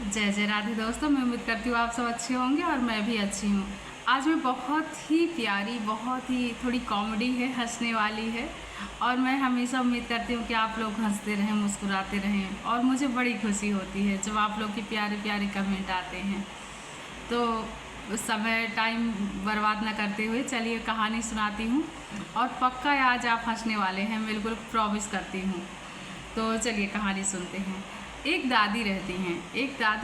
जय जय राधे दोस्तों, मैं उम्मीद करती हूँ आप सब अच्छे होंगे और मैं भी अच्छी हूँ। आज मैं बहुत ही प्यारी, बहुत ही थोड़ी कॉमेडी है, हंसने वाली है। और मैं हमेशा उम्मीद करती हूँ कि आप लोग हंसते रहें, मुस्कुराते रहें। और मुझे बड़ी खुशी होती है जब आप लोग के प्यारे प्यारे कमेंट आते हैं। तो उस समय टाइम बर्बाद ना करते हुए चलिए कहानी सुनाती हूँ। और पक्का आज आप हंसने वाले हैं, बिल्कुल प्रॉमिस करती हूँ। तो चलिए कहानी सुनते हैं। एक दादी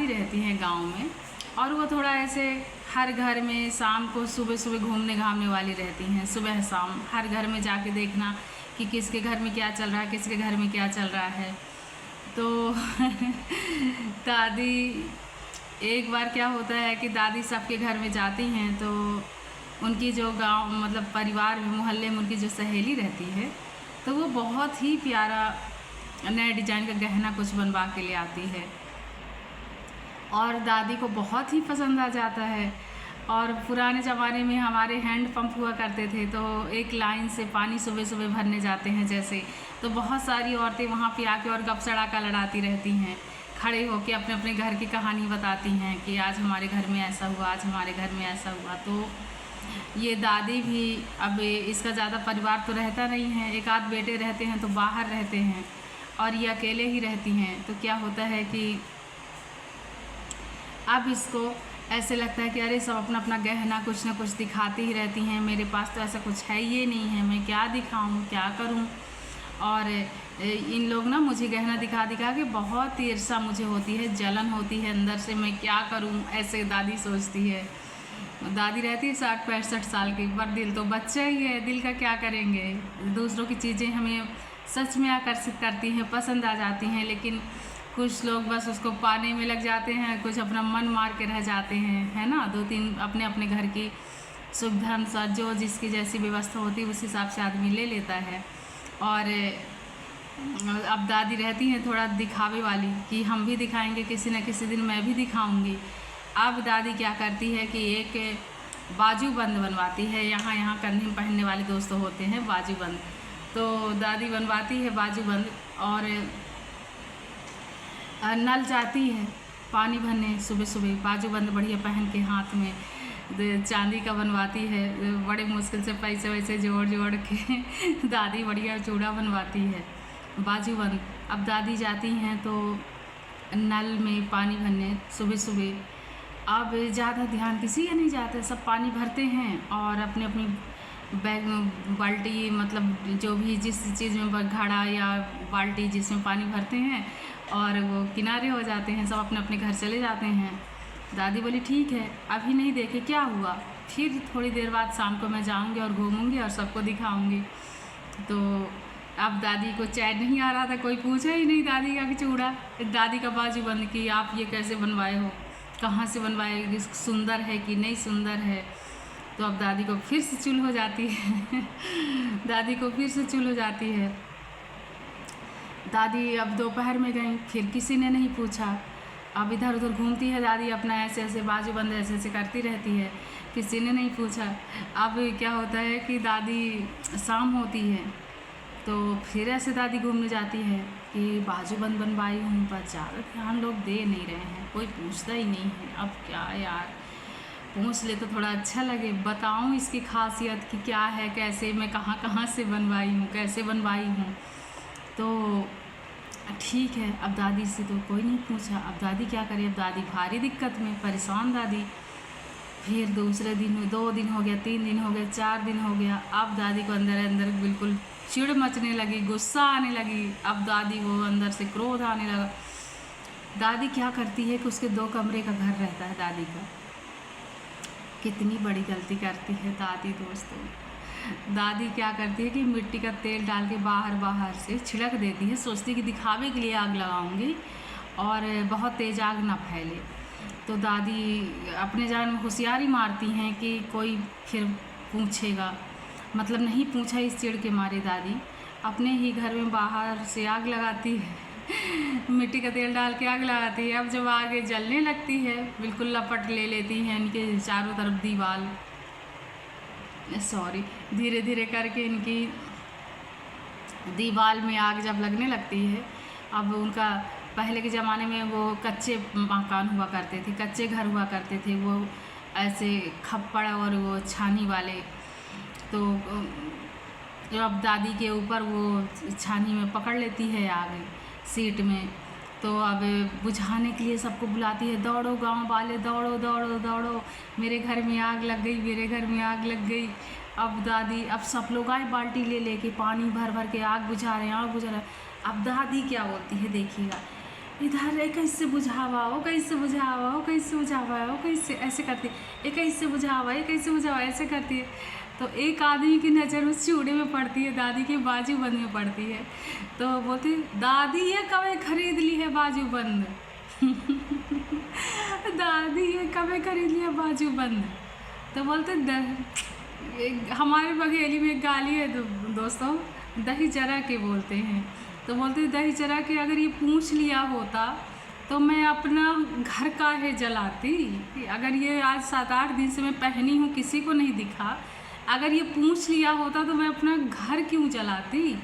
रहती हैं गांव में। और वो थोड़ा ऐसे हर घर में शाम को सुबह सुबह घूमने घामने वाली रहती हैं। सुबह शाम हर घर में जाके देखना कि किसके घर में क्या चल रहा है, किसके घर में क्या चल रहा है। तो दादी, एक बार क्या होता है कि दादी सबके घर में जाती हैं तो उनकी जो गांव मतलब परिवार में, मोहल्ले में उनकी जो सहेली रहती है, तो वो बहुत ही प्यारा नए डिजाइन का गहना कुछ बनवा के ले आती है। और दादी को बहुत ही पसंद आ जाता है। और पुराने ज़माने में हमारे हैंड पंप हुआ करते थे, तो एक लाइन से पानी सुबह सुबह भरने जाते हैं जैसे, तो बहुत सारी औरतें वहाँ पे आके और गप सड़ाका लड़ाती रहती हैं। खड़े होके अपने अपने घर की कहानी बताती हैं कि आज हमारे घर में ऐसा हुआ, आज हमारे घर में ऐसा हुआ। तो ये दादी भी, अब इसका ज़्यादा परिवार तो रहता नहीं है, एक आध बेटे रहते हैं तो बाहर रहते हैं और ये अकेले ही रहती हैं। तो क्या होता है कि अब इसको ऐसे लगता है कि अरे सब अपना अपना गहना कुछ ना कुछ दिखाती ही रहती हैं, मेरे पास तो ऐसा कुछ है ये नहीं है, मैं क्या दिखाऊं, क्या करूं। और इन लोग ना मुझे गहना दिखा दिखा के बहुत ईर्ष्या मुझे होती है, जलन होती है अंदर से, मैं क्या करूं, ऐसे दादी सोचती है। दादी रहती है 60-65 साल की, पर दिल तो बच्चा ही है, दिल का क्या करेंगे। दूसरों की चीज़ें हमें सच में आकर्षित करती हैं, पसंद आ जाती हैं, लेकिन कुछ लोग बस उसको पाने में लग जाते हैं, कुछ अपना मन मार के रह जाते हैं, है ना। 2-3 अपने अपने घर की सुविधा अनुसार जो जिसकी जैसी व्यवस्था होती है उस हिसाब से आदमी ले लेता है। और अब दादी रहती हैं थोड़ा दिखावे वाली कि हम भी दिखाएंगे, किसी न किसी दिन मैं भी दिखाऊंगी। अब दादी क्या करती है कि एक बाजूबंद बनवाती है। यहाँ यहाँ कंधे में पहनने वाले दोस्तों होते हैं बाजूबंद, तो दादी बनवाती है बाजूबंद। और नल जाती है पानी भरने सुबह सुबह, बाजूबंद बढ़िया पहन के हाथ में चांदी का बनवाती है। बड़े मुश्किल से पैसे वैसे जोड़ जोड़ के दादी बढ़िया चूड़ा बनवाती है, बाजूबंद। अब दादी जाती हैं तो नल में पानी भरने सुबह सुबह। अब ज़्यादा ध्यान किसी का नहीं जाता, सब पानी भरते हैं और अपनी अपनी बैग बाल्टी, मतलब जो भी जिस चीज़ में घड़ा या बाल्टी जिसमें पानी भरते हैं, और वो किनारे हो जाते हैं, सब अपने अपने घर चले जाते हैं। दादी बोली ठीक है, अभी नहीं देखे क्या हुआ, फिर थोड़ी देर बाद शाम को मैं जाऊंगी और घूमूंगी और सबको दिखाऊंगी। तो अब दादी को चैन नहीं आ रहा था, कोई पूछा ही नहीं दादी का कि चूड़ा, दादी का बाजूबंद की आप ये कैसे बनवाए हो, कहाँ से बनवाए, सुंदर है कि नहीं सुंदर है। तो अब दादी को फिर से चुल हो जाती है दादी को फिर से चुल हो जाती है। दादी अब दोपहर में गई, फिर किसी ने नहीं पूछा। अब इधर उधर घूमती है दादी, अपना ऐसे ऐसे बाजूबंद ऐसे ऐसे करती रहती है, किसी ने नहीं पूछा। अब क्या होता है कि दादी शाम होती है तो फिर ऐसे दादी घूमने जाती है कि बाजूबंद बनवाई हूँ, पर ज़्यादा ध्यान लोग दे नहीं रहे हैं, कोई पूछता ही नहीं है। अब क्या यार, पूछ ले तो थोड़ा अच्छा लगे, बताऊँ इसकी खासियत कि क्या है, कैसे मैं कहाँ कहाँ से बनवाई हूँ, कैसे बनवाई हूँ। तो ठीक है, अब दादी से तो कोई नहीं पूछा, अब दादी क्या करे, अब दादी भारी दिक्कत में, परेशान दादी। फिर दूसरे दिन 2 दिन हो गया, 3 दिन हो गया, 4 दिन हो गया। अब दादी को अंदर अंदर बिल्कुल चिड़ मचने लगी, गुस्सा आने लगी। अब दादी को अंदर से क्रोध आने लगा। दादी क्या करती है कि उसके 2 कमरे का घर रहता है दादी का। कितनी बड़ी गलती करती है दादी दोस्तों। दादी क्या करती है कि मिट्टी का तेल डाल के बाहर बाहर से छिड़क देती है, सोचती है कि दिखावे के लिए आग लगाऊंगी और बहुत तेज़ आग ना फैले। तो दादी अपने जान में होशियारी मारती हैं कि कोई फिर पूछेगा, मतलब नहीं पूछा इस चिड़ के मारे दादी अपने ही घर में बाहर से आग लगाती है मिट्टी का तेल डाल के आग लगाती है। अब जब आग जलने लगती है, बिल्कुल लपट ले लेती हैं इनके चारों तरफ दीवार, सॉरी, धीरे धीरे करके इनकी दीवार में आग जब लगने लगती है, अब उनका पहले के ज़माने में वो कच्चे मकान हुआ करते थे, कच्चे घर हुआ करते थे, वो ऐसे खप्पड़ और वो छानी वाले। तो जो अब दादी के ऊपर वो छानी में पकड़ लेती है आग सीट में, तो अब बुझाने के लिए सबको बुलाती है, दौड़ो गांव वाले, दौड़ो दौड़ो दौड़ो, मेरे घर में आग लग गई, मेरे घर में आग लग गई। अब दादी, अब सब लोग आए बाल्टी ले लेके, पानी भर भर के आग बुझा रहे हैं, आग बुझा रहे हैं। अब दादी क्या बोलती है देखिएगा, इधर एक कैसे बुझावा हो, कैसे बुझावा हो, कैसे बुझावा हो, कैसे ऐसे करती है, एक कैसे बुझावा, एक कैसे बुझावा, ऐसे करती है। तो एक आदमी की नज़र उस चूड़े में पड़ती है, दादी के बाजूबंद में पड़ती है। तो बोलती, दादी ये कब खरीद ली है बाजूबंद दादी ये कब खरीद लिया बाजूबंद। तो बोलते हमारे बघेली में एक गाली है दोस्तों, दही जरा के बोलते हैं। तो बोलते दही जरा के अगर ये पूछ लिया होता तो मैं अपना घर काहे जलाती। अगर ये आज 7-8 दिन से मैं पहनी हूँ, किसी को नहीं दिखा, अगर ये पूछ लिया होता तो मैं अपना घर क्यों जलाती।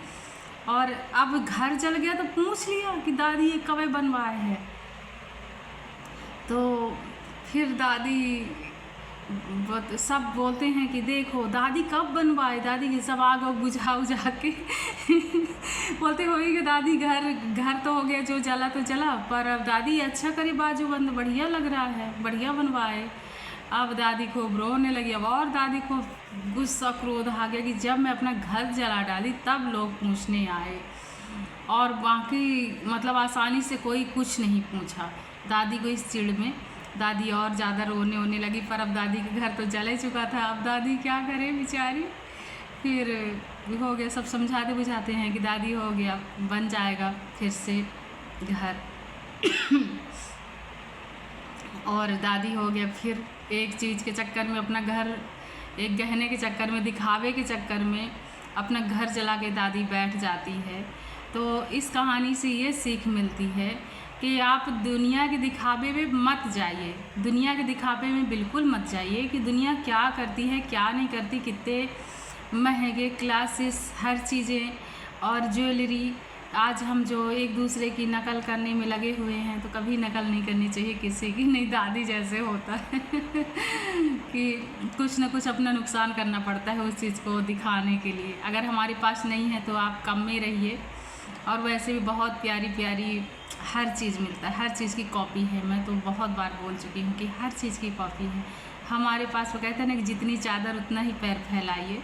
और अब घर जल गया तो पूछ लिया कि दादी ये कब बनवाए है। तो फिर दादी सब बोलते हैं कि देखो दादी कब बनवाए, दादी की सब आग बुझा उझा के बोलते होगी कि दादी घर तो हो गया, जो जला तो जला, पर अब दादी अच्छा करे बाजूबंद, बढ़िया लग रहा है, बढ़िया बनवाए। अब दादी को रोने लगी। अब और दादी को गुस्सा क्रोध आ गया कि जब मैं अपना घर जला डाली तब लोग पूछने आए, और बाकी मतलब आसानी से कोई कुछ नहीं पूछा। दादी को इस चिढ़ में दादी और ज़्यादा रोने लगी, पर अब दादी के घर तो जल ही चुका था। अब दादी क्या करे बेचारी। फिर हो गया, सब समझाते बुझाते हैं कि दादी हो गया, बन जाएगा फिर से घर और दादी हो गया फिर एक चीज़ के चक्कर में अपना घर, एक गहने के चक्कर में, दिखावे के चक्कर में अपना घर जला के दादी बैठ जाती है। तो इस कहानी से ये सीख मिलती है कि आप दुनिया के दिखावे में मत जाइए, दुनिया के दिखावे में बिल्कुल मत जाइए कि दुनिया क्या करती है क्या नहीं करती, कितने महंगे क्लासेस, हर चीज़ें और ज्वेलरी। आज हम जो एक दूसरे की नकल करने में लगे हुए हैं, तो कभी नकल नहीं करनी चाहिए किसी की, नहीं दादी जैसे होता है कि कुछ ना कुछ अपना नुकसान करना पड़ता है उस चीज़ को दिखाने के लिए। अगर हमारे पास नहीं है तो आप कम में रहिए। और वैसे भी बहुत प्यारी प्यारी हर चीज़ मिलता है, हर चीज़ की कॉपी है। मैं तो बहुत बार बोल चुकी हूँ कि हर चीज़ की कॉपी है हमारे पास। वो कहते हैं ना कि जितनी चादर उतना ही पैर फैलाइए,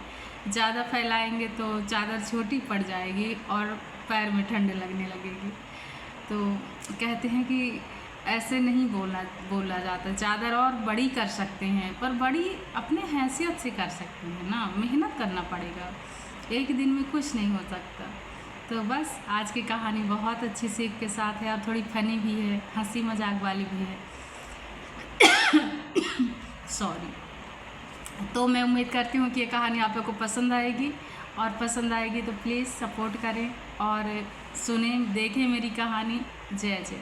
ज़्यादा फैलाएंगे तो चादर छोटी पड़ जाएगी और पैर में ठंड लगने लगेगी। तो कहते हैं कि ऐसे नहीं बोला जाता, चादर और बड़ी कर सकते हैं, पर बड़ी अपने हैसियत से कर सकते हैं ना, मेहनत करना पड़ेगा, एक दिन में कुछ नहीं हो सकता। तो बस आज की कहानी बहुत अच्छी सीख के साथ है और थोड़ी फनी भी है, हंसी मजाक वाली भी है सॉरी। तो मैं उम्मीद करती हूँ कि ये कहानी आप लोग को पसंद आएगी, और पसंद आएगी तो प्लीज़ सपोर्ट करें और सुनें, देखें मेरी कहानी। जय जय।